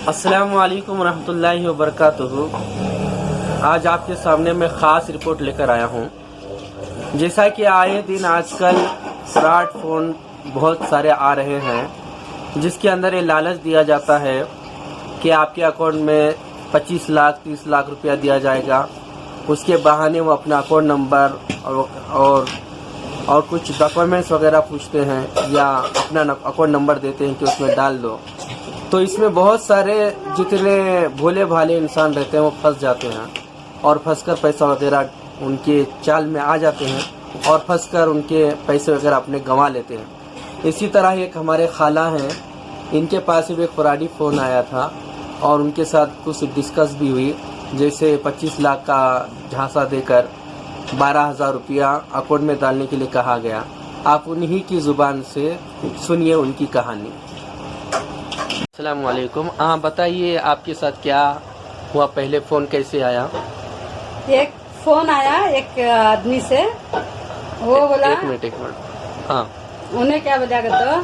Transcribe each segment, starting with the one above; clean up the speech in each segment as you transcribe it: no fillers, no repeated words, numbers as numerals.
अस्सलामु अलैकुम रहमतुल्लाहि व बरकातुहू। आज आपके सामने मैं ख़ास रिपोर्ट लेकर आया हूँ। जैसा कि आए दिन आजकल स्मार्टफोन बहुत सारे आ रहे हैं, जिसके अंदर ये लालच दिया जाता है कि आपके अकाउंट में 25 लाख 30 लाख रुपया दिया जाएगा। उसके बहाने वो अपना अकाउंट नंबर और कुछ डॉक्यूमेंट्स वगैरह पूछते हैं या अपना अकाउंट नंबर देते हैं कि उसमें डाल दो। तो इसमें बहुत सारे जितने भोले भाले इंसान रहते हैं वो फंस जाते हैं और फंसकर पैसा वगैरह उनके चाल में आ जाते हैं और फंसकर उनके पैसे वगैरह अपने गंवा लेते हैं। इसी तरह एक हमारे खाला हैं, इनके पास भी एक फ्रॉडी फ़ोन आया था और उनके साथ कुछ डिस्कस भी हुई, जैसे 25 लाख का झांसा देकर 12,000 रुपया अकाउंट में डालने के लिए कहा गया। आप उन्हीं की ज़ुबान से सुनिए उनकी कहानी। अस्सलाम वालेकुम। बताइए आपके साथ क्या हुआ, पहले फ़ोन कैसे आया? एक फ़ोन आया एक आदमी से, वो बोला एक मिनट हाँ। उन्हें क्या बोला तो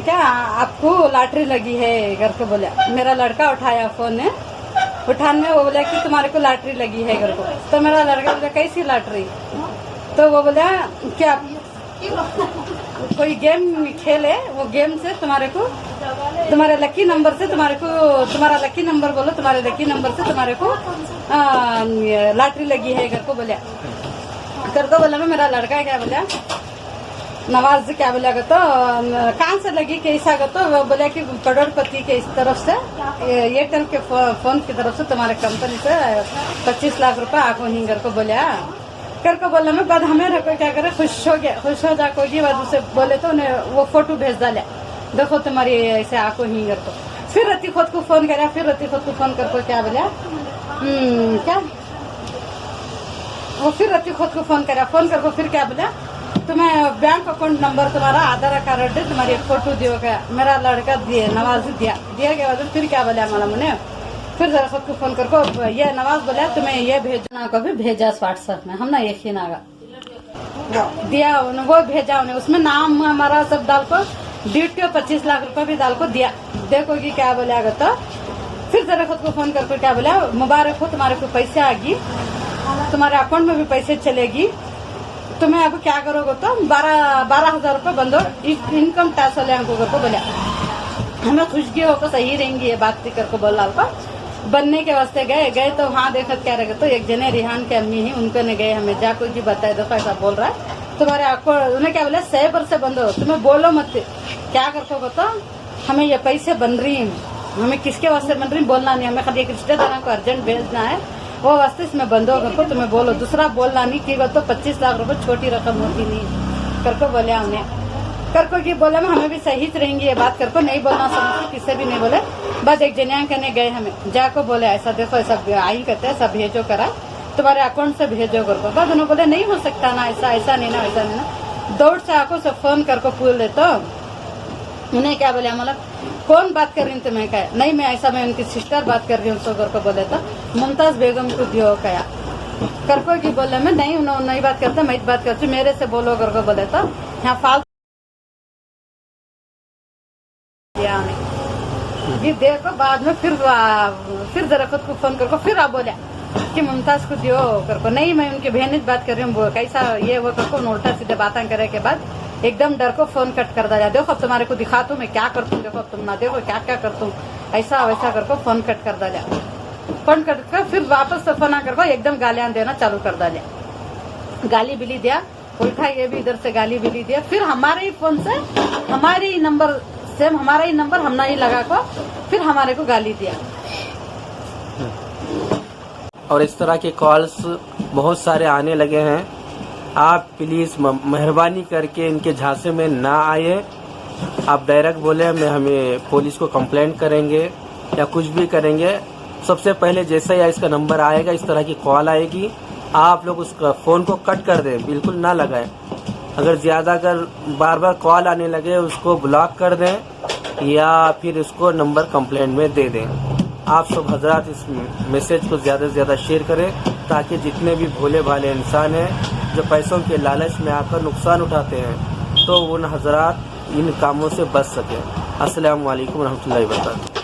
क्या आपको लॉटरी लगी है करके बोला। मेरा लड़का उठाया फ़ोन ने, उठाने में वो बोला कि तुम्हारे को लॉटरी लगी है घर को। तो मेरा लड़का बोला कैसी लॉटरी? तो वो बोला क्या कोई गेम खेले, वो गेम से तुम्हारे लकी नंबर से तुम्हारा लकी नंबर बोलो, तुम्हारे लकी नंबर से तुम्हारे को लॉटरी लगी है घर को बोला। कर को बोला मेरा लड़का क्या बोला, नवाज क्या बोला तो कहाँ से लगी कैसा तो वो बोला कि करोड़पति के इस तरफ से एयरटेल के फोन की तरफ से तुम्हारे कंपनी से 25 लाख रुपए आको ही घर को बोला। कर को बोला मैं बाद हमें रखो क्या करे, खुश हो जा कोई बाद उसे बोले तो उन्हें वो फोटो भेज डाले, देखो तुम्हारी ऐसे आको ही घर को। फिर रति खुद को फोन करा, फिर रति खुद को फोन करके क्या बोला क्या वो फिर रति खुद को फोन करा, फोन करके फिर क्या बोला तुम्हें बैंक अकाउंट नंबर तुम्हारा आधार कार्ड तुम्हारी एक फोटो दियो क्या। मेरा लड़का दिए नवाज दिया के बाद फिर क्या बोला मालूम उन्हें, फिर जरा खुद को फोन करको ये नवाज बोला तुम्हें ये भेजना को भी भेजा व्हाट्सएप में, हम ना एक ही नागा दिया वो भेजा उन्हें, उसमें नाम हमारा सब डाल को ड्यूटी 25 लाख रुपए भी डाल को दिया। देखो कि क्या बोले आगे तो फिर जरा खुद को फोन करके क्या बोला मुबारक हो तुम्हारे को पैसे आगी, तुम्हारे अकाउंट में भी पैसे चलेगी, तुम्हें अब क्या करोगे तो 12,000 रुपए बंदो इनकम टैक्स वाले हमको करको बोला। हमें खुशगी होकर सही रहेंगी ये बात करके बोला बनने के वास्ते गए तो वहाँ देखत क्या रहे तो एक जने रिहान के अम्मी ही उनको ने गए हमें जाको जी बताए दो ऐसा बोल रहा है तुम्हारे अकाउंट। उन्हें क्या बोला 100 से बंद हो, तुम्हें बोलो मत क्या करको तो हमें ये पैसे बन रही हैं, हमें किसके वास्ते बन रही बोलना नहीं, हमें खाली एक रिश्तेदारों को अर्जेंट भेजना है वो वास्ते इसमें बंद हो करको तुम्हें बोलो, दूसरा बोलना नहीं की तो 25 लाख रुपए छोटी रकम होती नहीं करको बोले हमने। करको की बोला मैं हमें भी सही से रहेंगी ये बात करको, नहीं बोलना समझ किससे भी नहीं बोले। बस एक जनिया कहने गए हमें जाको बोले ऐसा देखो ऐसा आई कहते हैं सब भेजो करा तुम्हारे अकाउंट से भेजो करको। बस उन्होंने बोले नहीं हो सकता ना ऐसा नहीं ना दौड़ से आको से फोन करको पूछ ले तो उन्हें क्या बोले मतलब कौन बात कर रही हूँ तुम्हें क्या नहीं मैं ऐसा मैं उनकी सिस्टर बात कर रही हूँ सो को बोले तो मुमताज बेगम को दियो क्या करको की बोले मैं नहीं उन्होंने नहीं बात करता मैं बात करती मेरे से बोलो करको बोले तो यहाँ फालतू ये देखो बाद में फिर जरा खुद को फोन करको फिर आप बोले कि मुमताज को दियो करको नहीं मैं उनके बहन बात कर रही हूँ कैसा ये वो करको उल्टा सीधे बातें करे के बाद एकदम डर को फोन कट कर दिया। देखो अब तुम्हारे को दिखाता हूँ मैं क्या करता हूँ, देखो तुम ना देखो क्या क्या करता हूँ ऐसा वैसा करको फोन कट कर दिया। फोन कट कर फिर वापस से फोन करको एकदम गालियां देना चालू कर दिया, गाली बिली दिया उल्टा ये भी इधर से गाली बिली दिया। फिर हमारे ही फोन से हमारे ही नंबर सेम हमारा ही नंबर हमने ही लगा को फिर हमारे को गाली दिया। और इस तरह के कॉल्स बहुत सारे आने लगे हैं। आप प्लीज़ मेहरबानी करके इनके झांसे में ना आए। आप डायरेक्ट बोले हमें पुलिस को कंप्लेंट करेंगे या कुछ भी करेंगे। सबसे पहले जैसे ही इसका नंबर आएगा इस तरह की कॉल आएगी आप लोग उसका फ़ोन को कट कर दें, बिल्कुल ना लगाएं। अगर ज़्यादा अगर बार बार कॉल आने लगे उसको ब्लॉक कर दें या फिर उसको नंबर कंप्लेंट में दे दें। आप सब हजरात इस मैसेज को ज़्यादा से ज़्यादा शेयर करें ताकि जितने भी भोले भाले इंसान हैं जो पैसों के लालच में आकर नुकसान उठाते हैं तो उन हजरात इन कामों से बच सकें। अस्सलामु अलैकुम रहमतुल्लाहि व बरकातुहू।